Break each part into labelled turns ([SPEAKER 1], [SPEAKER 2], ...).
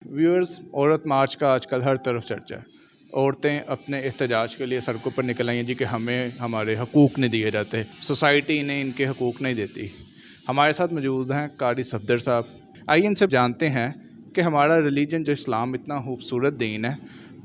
[SPEAKER 1] Viewers, عورت مارچ کا آج کل ہر طرف چرچا ہے۔ عورتیں اپنے احتجاج کے لیے سڑکوں پر نکل آئی ہیں کہ ہمیں ہمارے حقوق نہیں دیے جاتے، سوسائٹی انہیں ان کے حقوق نہیں دیتی۔ ہمارے ساتھ موجود ہیں قاری صفدر صاحب۔ آئیے ان سے جانتے ہیں کہ ہمارا ریلیجن جو اسلام اتنا خوبصورت دین ہے،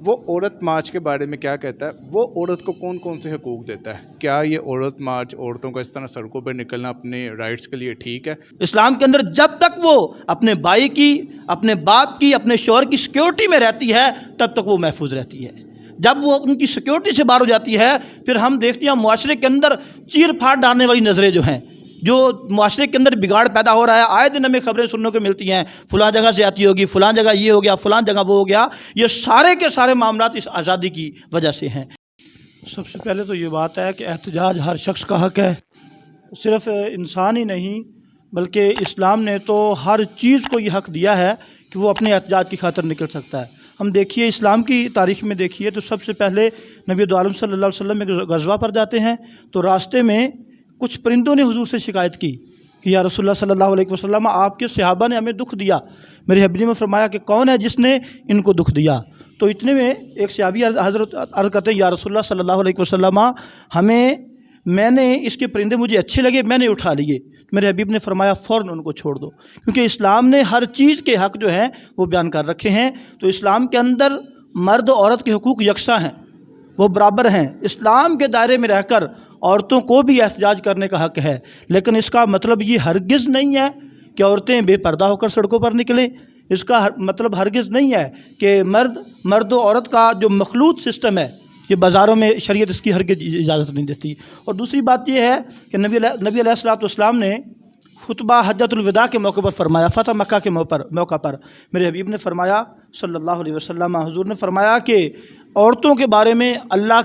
[SPEAKER 1] وہ عورت مارچ کے بارے میں کیا کہتا ہے، وہ عورت کو کون کون سے حقوق دیتا ہے، کیا یہ عورت مارچ عورتوں کا اس طرح سڑکوں پر نکلنا اپنے رائٹس کے لیے ٹھیک ہے؟
[SPEAKER 2] اسلام کے اندر جب تک وہ اپنے بھائی کی، اپنے باپ کی، اپنے شوہر کی سیکیورٹی میں رہتی ہے تب تک وہ محفوظ رہتی ہے۔ جب وہ ان کی سیکیورٹی سے باہر ہو جاتی ہے پھر ہم دیکھتے ہیں معاشرے کے اندر چیر پھاڑ ڈالنے والی نظریں جو ہیں، جو معاشرے کے اندر بگاڑ پیدا ہو رہا ہے، آئے دن ہمیں خبریں سننے کو ملتی ہیں، فلاں جگہ زیادتی ہوگی، فلاں جگہ یہ ہو گیا، فلاں جگہ وہ ہو گیا۔ یہ سارے کے سارے معاملات اس آزادی کی وجہ سے ہیں۔ سب سے پہلے تو یہ بات ہے کہ احتجاج ہر شخص کا حق ہے، صرف انسان ہی نہیں بلکہ اسلام نے تو ہر چیز کو یہ حق دیا ہے کہ وہ اپنے احتجاج کی خاطر نکل سکتا ہے۔ ہم دیکھیے اسلام کی تاریخ میں دیکھیے تو سب سے پہلے نبی دو عالم صلی اللہ علیہ وسلم ایک غزوہ پر جاتے ہیں تو راستے میں کچھ پرندوں نے حضور سے شکایت کی کہ یا رسول اللہ صلی اللہ علیہ وسلم، آپ کے صحابہ نے ہمیں دکھ دیا۔ میرے حبیب نے فرمایا کہ کون ہے جس نے ان کو دکھ دیا؟ تو اتنے میں ایک صحابی حضرت عرض کرتے ہیں یا رسول اللہ صلی اللہ علیہ وسلم، میں نے اس کے پرندے مجھے اچھے لگے، میں نے اٹھا لیے۔ میرے حبیب نے فرمایا فوراً ان کو چھوڑ دو، کیونکہ اسلام نے ہر چیز کے حق جو ہیں وہ بیان کر رکھے ہیں۔ تو اسلام کے اندر مرد و عورت کے حقوق یکساں ہیں، وہ برابر ہیں۔ اسلام کے دائرے میں رہ کر عورتوں کو بھی احتجاج کرنے کا حق ہے، لیکن اس کا مطلب یہ ہرگز نہیں ہے کہ عورتیں بے پردہ ہو کر سڑکوں پر نکلیں۔ اس کا مطلب ہرگز نہیں ہے کہ مرد و عورت کا جو مخلوط سسٹم ہے، یہ بازاروں میں شریعت اس کی ہرگز اجازت نہیں دیتی۔ اور دوسری بات یہ ہے کہ نبی علیہ الصلوۃ والسلام نے خطبہ حجۃ الوداع کے موقع پر فرمایا، فتح مکہ کے موقع پر میرے حبیب نے فرمایا صلی اللہ علیہ وسلم، حضور نے فرمایا کہ عورتوں کے بارے میں اللہ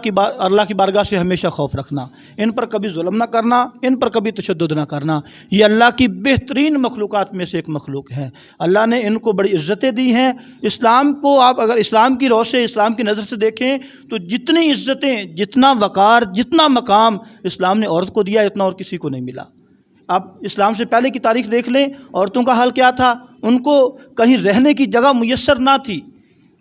[SPEAKER 2] کی بارگاہ سے ہمیشہ خوف رکھنا، ان پر کبھی ظلم نہ کرنا، ان پر کبھی تشدد نہ کرنا۔ یہ اللہ کی بہترین مخلوقات میں سے ایک مخلوق ہے، اللہ نے ان کو بڑی عزتیں دی ہیں۔ اسلام کو آپ اگر اسلام کی روح سے، اسلام کی نظر سے دیکھیں تو جتنی عزتیں، جتنا وقار، جتنا مقام اسلام نے عورت کو دیا اتنا اور کسی کو نہیں ملا۔ آپ اسلام سے پہلے کی تاریخ دیکھ لیں، عورتوں کا حال کیا تھا، ان کو کہیں رہنے کی جگہ میسر نہ تھی۔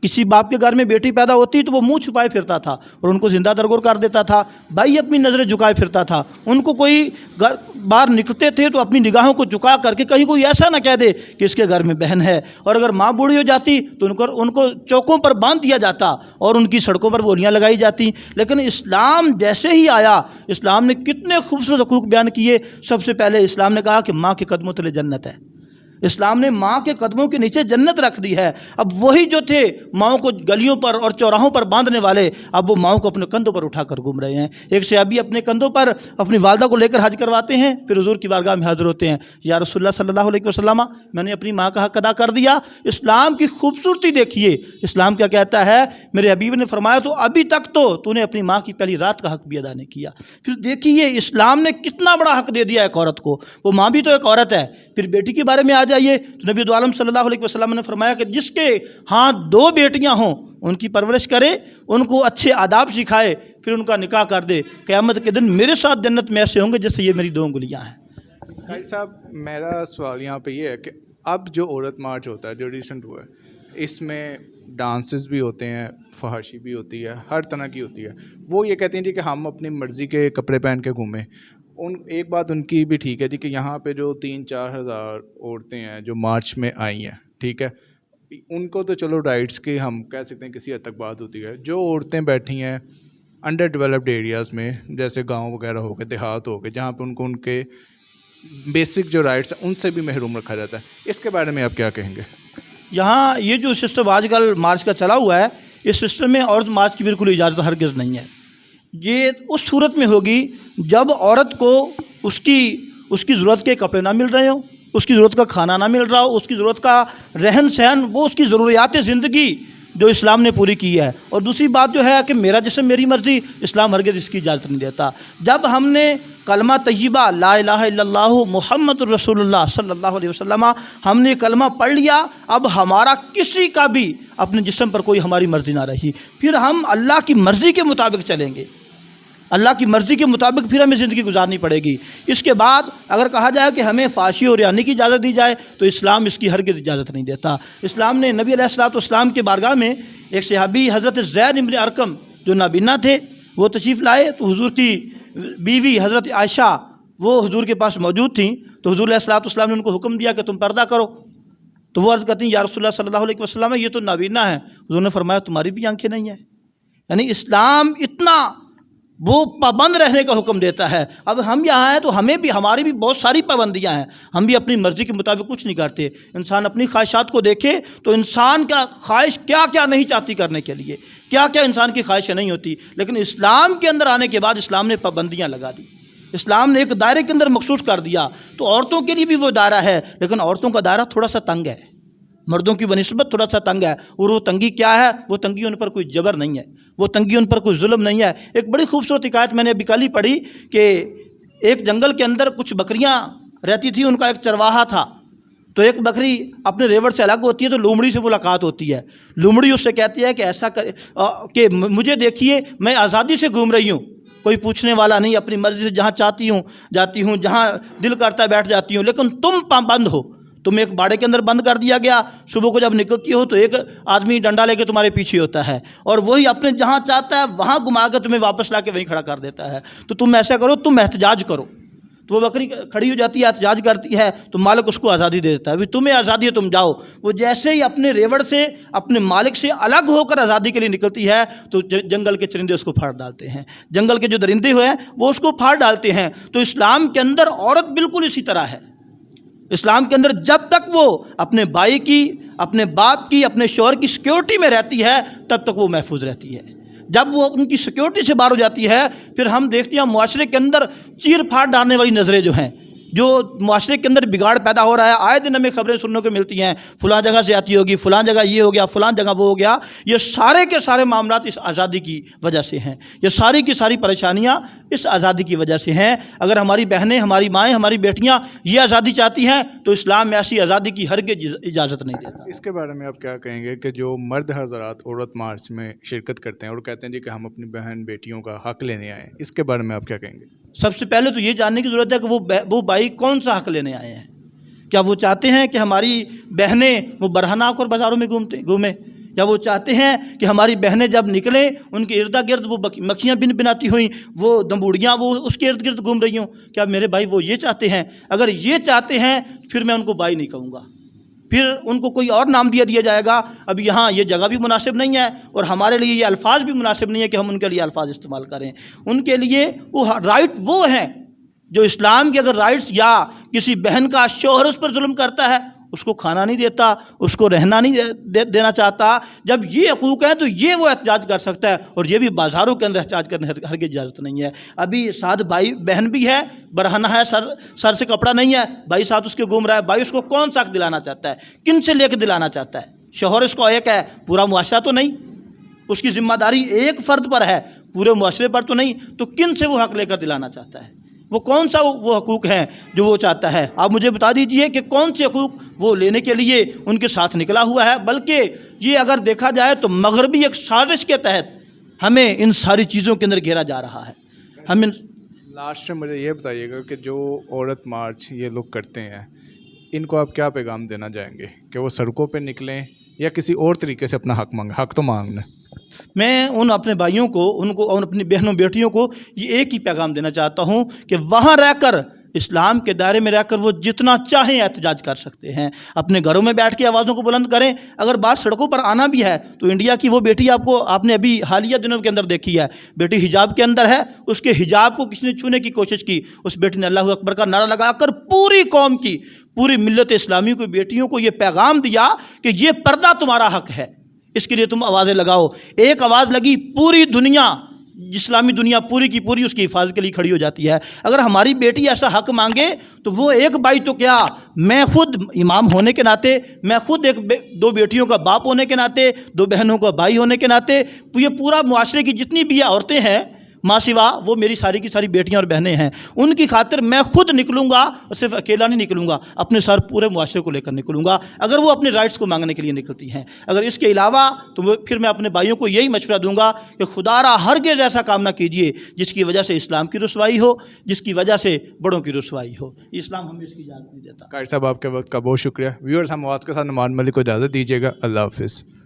[SPEAKER 2] کسی باپ کے گھر میں بیٹی پیدا ہوتی تو وہ منہ چھپائے پھرتا تھا اور ان کو زندہ درگور کر دیتا تھا، بھائی اپنی نظریں جھکائے پھرتا تھا۔ ان کو کوئی باہر نکلتے تھے تو اپنی نگاہوں کو جھکا کر کے کہیں کوئی ایسا نہ کہہ دے کہ اس کے گھر میں بہن ہے، اور اگر ماں بوڑھی ہو جاتی تو ان کو چوکوں پر باندھ دیا جاتا اور ان کی سڑکوں پر بولیاں لگائی جاتی۔ لیکن اسلام جیسے ہی آیا، اسلام نے کتنے خوبصورت حقوق بیان کیے۔ سب سے پہلے اسلام نے کہا کہ ماں کے قدموں تلے جنت ہے۔ اسلام نے ماں کے قدموں کے نیچے جنت رکھ دی ہے۔ اب وہی جو تھے ماؤں کو گلیوں پر اور چوراہوں پر باندھنے والے، اب وہ ماؤں کو اپنے کندھوں پر اٹھا کر گھوم رہے ہیں۔ ایک صحابی اپنے کندھوں پر اپنی والدہ کو لے کر حج کرواتے ہیں، پھر حضور کی بارگاہ میں حاضر ہوتے ہیں، یا رسول اللہ صلی اللہ علیہ وسلم، میں نے اپنی ماں کا حق ادا کر دیا۔ اسلام کی خوبصورتی دیکھیے، اسلام کیا کہتا ہے۔ میرے حبیب نے فرمایا تو ابھی تک تو نے اپنی ماں کی پہلی رات کا حق بھی ادا نہیں کیا۔ پھر دیکھیے اسلام نے کتنا بڑا حق دے دیا ایک عورت کو، وہ ماں بھی تو ایک عورت ہے۔ پھر بیٹی کے بارے میں آ جائیے تو نبی دو عالم صلی اللہ علیہ وسلم نے فرمایا کہ جس کے ہاں 2 بیٹیاں ہوں ان کی پرورش کرے، ان کو اچھے آداب سکھائے، پھر ان کا نکاح کر دے، قیامت کے دن میرے ساتھ جنت میں ایسے ہوں گے جیسے یہ میری 2 انگلیاں ہیں۔
[SPEAKER 1] قاری صاحب، میرا سوال یہاں پہ یہ ہے کہ اب جو عورت مارچ ہوتا ہے جو ریسنٹ ہوا ہے، اس میں ڈانسز بھی ہوتے ہیں، فحاشی بھی ہوتی ہے، ہر طرح کی ہوتی ہے۔ وہ یہ کہتے ہیں جی کہ ہم اپنی مرضی کے کپڑے پہن کے گھومیں۔ ایک بات ان کی بھی ٹھیک ہے جی کہ یہاں پہ جو 3-4 ہزار عورتیں ہیں جو مارچ میں آئی ہیں، ٹھیک ہے، ان کو تو چلو رائٹس کی ہم کہہ سکتے ہیں کسی حد تک بات ہوتی ہے۔ جو عورتیں بیٹھی ہیں انڈر ڈیولپڈ ایریاز میں، جیسے گاؤں وغیرہ ہو گئے، دیہات ہو گئے، جہاں پہ ان کے بیسک جو رائٹس ہیں ان سے بھی محروم رکھا جاتا ہے، اس کے بارے میں آپ کیا کہیں گے؟
[SPEAKER 2] یہاں یہ جو سسٹم آج کل مارچ کا چلا ہوا ہے، اس سسٹم میں عورت مارچ کی بالکل اجازت ہرگز نہیں ہے۔ یہ اس صورت میں ہوگی جب عورت کو اس کی ضرورت کے کپڑے نہ مل رہے ہوں، اس کی ضرورت کا کھانا نہ مل رہا ہو، اس کی ضرورت کا رہن سہن، وہ اس کی ضروریات زندگی جو اسلام نے پوری کی ہے۔ اور دوسری بات جو ہے کہ میرا جسم میری مرضی، اسلام ہرگز اس کی اجازت نہیں دیتا۔ جب ہم نے کلمہ طیبہ لا الہ الا اللہ محمد الرسول اللہ صلی اللہ علیہ وسلم ہم نے کلمہ پڑھ لیا، اب ہمارا کسی کا بھی اپنے جسم پر کوئی ہماری مرضی نہ رہی، پھر ہم اللہ کی مرضی کے مطابق چلیں گے۔ اللہ کی مرضی کے مطابق پھر ہمیں زندگی گزارنی پڑے گی۔ اس کے بعد اگر کہا جائے کہ ہمیں فحاشی اور ریانی کی اجازت دی جائے تو اسلام اس کی ہرگز اجازت نہیں دیتا۔ اسلام نے نبی علیہ الصلوۃ والسلام کے بارگاہ میں ایک صحابی حضرت زید بن ارقم جو نابینا تھے وہ تشریف لائے، تو حضور کی بیوی حضرت عائشہ وہ حضور کے پاس موجود تھیں، تو حضور علیہ الصلوۃ والسلام نے ان کو حکم دیا کہ تم پردہ کرو، تو وہ عرض کرتی ہیں یا رسول اللہ صلی اللہ علیہ وسلم یہ تو نابینا ہے۔ حضور نے فرمایا تمہاری بھی آنکھیں نہیں ہیں۔ یعنی اسلام اتنا وہ پابند رہنے کا حکم دیتا ہے۔ اب ہم یہاں ہیں تو ہمیں بھی ہماری بھی بہت ساری پابندیاں ہیں، ہم بھی اپنی مرضی کے مطابق کچھ نہیں کرتے۔ انسان اپنی خواہشات کو دیکھے تو انسان کا خواہش کیا کیا نہیں چاہتی کرنے کے لیے، کیا کیا انسان کی خواہشیں نہیں ہوتی، لیکن اسلام کے اندر آنے کے بعد اسلام نے پابندیاں لگا دی، اسلام نے ایک دائرے کے اندر مخصوص کر دیا۔ تو عورتوں کے لیے بھی وہ دائرہ ہے، لیکن عورتوں کا دائرہ تھوڑا سا تنگ ہے، مردوں کی بنسبت تھوڑا سا تنگ ہے، اور وہ تنگی کیا ہے؟ وہ تنگی ان پر کوئی جبر نہیں ہے، وہ تنگی ان پر کوئی ظلم نہیں ہے۔ ایک بڑی خوبصورت حکایت میں نے ابھی کل ہی پڑھی کہ ایک جنگل کے اندر کچھ بکریاں رہتی تھیں، ان کا ایک چرواہا تھا، تو ایک بکری اپنے ریوڑ سے الگ ہوتی ہے تو لومڑی سے ملاقات ہوتی ہے، لومڑی اس سے کہتی ہے کہ ایسا کہ مجھے دیکھیے میں آزادی سے گھوم رہی ہوں، کوئی پوچھنے والا نہیں، اپنی مرضی سے جہاں چاہتی ہوں جاتی ہوں، جہاں دل کرتا ہے بیٹھ جاتی ہوں، لیکن تم پابند ہو، تم ایک باڑے کے اندر بند کر دیا گیا، صبح کو جب نکلتی ہو تو ایک آدمی ڈنڈا لے کے تمہارے پیچھے ہوتا ہے، اور وہی اپنے جہاں چاہتا ہے وہاں گھما کے تمہیں واپس لا کے وہیں کھڑا کر دیتا ہے، تو تم ایسا کرو، تم احتجاج کرو۔ تو وہ بکری کھڑی ہو جاتی ہے، احتجاج کرتی ہے، تو مالک اس کو آزادی دے دیتا ہے، تمہیں آزادی ہے تم جاؤ۔ وہ جیسے ہی اپنے ریوڑ سے اپنے مالک سے الگ ہو کر آزادی کے لیے نکلتی ہے تو جنگل کے چرندے اس کو پھاڑ ڈالتے ہیں، جنگل کے جو درندے ہوئے ہیں وہ اس کو پھاڑ ڈالتے ہیں۔ تو اسلام کے اندر عورت بالکل اسی طرح ہے۔ اسلام کے اندر جب تک وہ اپنے بھائی کی، اپنے باپ کی، اپنے شوہر کی سیکیورٹی میں رہتی ہے تب تک وہ محفوظ رہتی ہے۔ جب وہ ان کی سیکیورٹی سے باہر ہو جاتی ہے پھر ہم دیکھتے ہیں معاشرے کے اندر چیر پھاڑ ڈالنے والی نظریں جو ہیں، جو معاشرے کے اندر بگاڑ پیدا ہو رہا ہے، آئے دن ہمیں خبریں سننے کو ملتی ہیں، فلاں جگہ سے آتی ہوگی، فلاں جگہ یہ ہو گیا، فلاں جگہ وہ ہو گیا، یہ سارے کے سارے معاملات اس آزادی کی وجہ سے ہیں، یہ ساری کی ساری پریشانیاں اس آزادی کی وجہ سے ہیں۔ اگر ہماری بہنیں، ہماری مائیں، ہماری بیٹیاں یہ آزادی چاہتی ہیں تو اسلام میں ایسی آزادی کی ہرگز اجازت نہیں دیتا۔
[SPEAKER 1] اس کے بارے میں آپ کیا کہیں گے کہ جو مرد حضرات عورت مارچ میں شرکت کرتے ہیں اور کہتے ہیں جی کہ ہم اپنی بہن بیٹیوں کا حق لینے آئے ہیں، اس کے بارے میں آپ کیا کہیں گے؟
[SPEAKER 2] سب سے پہلے تو یہ جاننے کی ضرورت ہے کہ وہ بھائی کون سا حق لینے آئے ہیں۔ کیا وہ چاہتے ہیں کہ ہماری بہنیں وہ برہنہ ہو کر بازاروں میں گھومیں، یا وہ چاہتے ہیں کہ ہماری بہنیں جب نکلیں ان کے ارد گرد وہ مکھیاں بناتی ہوئیں، وہ دمبوڑیاں وہ اس کے ارد گرد گھوم رہی ہوں؟ کیا میرے بھائی وہ یہ چاہتے ہیں؟ اگر یہ چاہتے ہیں پھر میں ان کو بھائی نہیں کہوں گا، پھر ان کو کوئی اور نام دیا جائے گا۔ اب یہاں یہ جگہ بھی مناسب نہیں ہے اور ہمارے لیے یہ الفاظ بھی مناسب نہیں ہے کہ ہم ان کے لیے الفاظ استعمال کریں۔ ان کے لیے وہ رائٹ وہ ہیں جو اسلام کے اگر رائٹس، یا کسی بہن کا شوہر اس پر ظلم کرتا ہے، اس کو کھانا نہیں دیتا، اس کو رہنا نہیں دینا چاہتا، جب یہ حقوق ہیں تو یہ وہ احتجاج کر سکتا ہے، اور یہ بھی بازاروں کے اندر احتجاج کرنے ہرگز اجازت نہیں ہے۔ ابھی ساتھ بھائی بہن بھی ہے، برہنہ ہے، سر سے کپڑا نہیں ہے، بھائی ساتھ اس کے گھوم رہا ہے، بھائی اس کو کون سا حق دلانا چاہتا ہے؟ کن سے لے کے دلانا چاہتا ہے؟ شوہر اس کو ایک ہے، پورا معاشرہ تو نہیں، اس کی ذمہ داری ایک فرد پر ہے، پورے معاشرے پر تو نہیں، تو کن سے وہ حق لے کر دلانا چاہتا ہے؟ وہ کون سا وہ حقوق ہیں جو وہ چاہتا ہے؟ آپ مجھے بتا دیجئے کہ کون سے حقوق وہ لینے کے لیے ان کے ساتھ نکلا ہوا ہے۔ بلکہ یہ اگر دیکھا جائے تو مغربی ایک سازش کے تحت ہمیں ان ساری چیزوں کے اندر گھیرا جا رہا ہے۔ ہمیں
[SPEAKER 1] لاسٹ میں مجھے یہ بتائیے گا کہ جو عورت مارچ یہ لوگ کرتے ہیں ان کو آپ کیا پیغام دینا چاہیں گے کہ وہ سڑکوں پہ نکلیں یا کسی اور طریقے سے اپنا حق مانگیں؟ حق تو مانگنا۔
[SPEAKER 2] میں ان اپنے بھائیوں کو، ان کو اور اپنی بہنوں بیٹیوں کو یہ ایک ہی پیغام دینا چاہتا ہوں کہ وہاں رہ کر، اسلام کے دائرے میں رہ کر وہ جتنا چاہیں احتجاج کر سکتے ہیں، اپنے گھروں میں بیٹھ کے آوازوں کو بلند کریں۔ اگر باہر سڑکوں پر آنا بھی ہے تو انڈیا کی وہ بیٹی آپ نے ابھی حالیہ دنوں کے اندر دیکھی ہے، بیٹی حجاب کے اندر ہے، اس کے حجاب کو کسی نے چھونے کی کوشش کی، اس بیٹی نے اللہ اکبر کا نعرہ لگا کر پوری قوم کی، پوری ملت اسلامی کی بیٹیوں کو یہ پیغام دیا کہ یہ پردہ تمہارا حق ہے، اس کے لیے تم آوازیں لگاؤ۔ ایک آواز لگی، پوری دنیا، اسلامی دنیا پوری کی پوری اس کی حفاظت کے لیے کھڑی ہو جاتی ہے۔ اگر ہماری بیٹی ایسا حق مانگے تو وہ ایک بھائی تو کیا، میں خود امام ہونے کے ناطے، میں خود دو بیٹیوں کا باپ ہونے کے ناطے، دو بہنوں کا بھائی ہونے کے ناطے، یہ پورا معاشرے کی جتنی بھی عورتیں ہیں، ماں سوا وہ میری ساری کی ساری بیٹیاں اور بہنیں ہیں، ان کی خاطر میں خود نکلوں گا، اور صرف اکیلا نہیں نکلوں گا، اپنے سر پورے معاشرے کو لے کر نکلوں گا اگر وہ اپنے رائٹس کو مانگنے کے لیے نکلتی ہیں۔ اگر اس کے علاوہ تو پھر میں اپنے بھائیوں کو یہی مشورہ دوں گا کہ خدا را ہرگز ایسا کام نہ کیجیے جس کی وجہ سے اسلام کی رسوائی ہو، جس کی وجہ سے بڑوں کی رسوائی ہو۔ اسلام ہمیں اس کی اجازت نہیں دیتا۔
[SPEAKER 1] قاری صاحب آپ کے وقت کا بہت شکریہ۔ ویورز، ہم آواز کے ساتھ نعمان ملک کو اجازت دیجیے گا۔ اللہ حافظ۔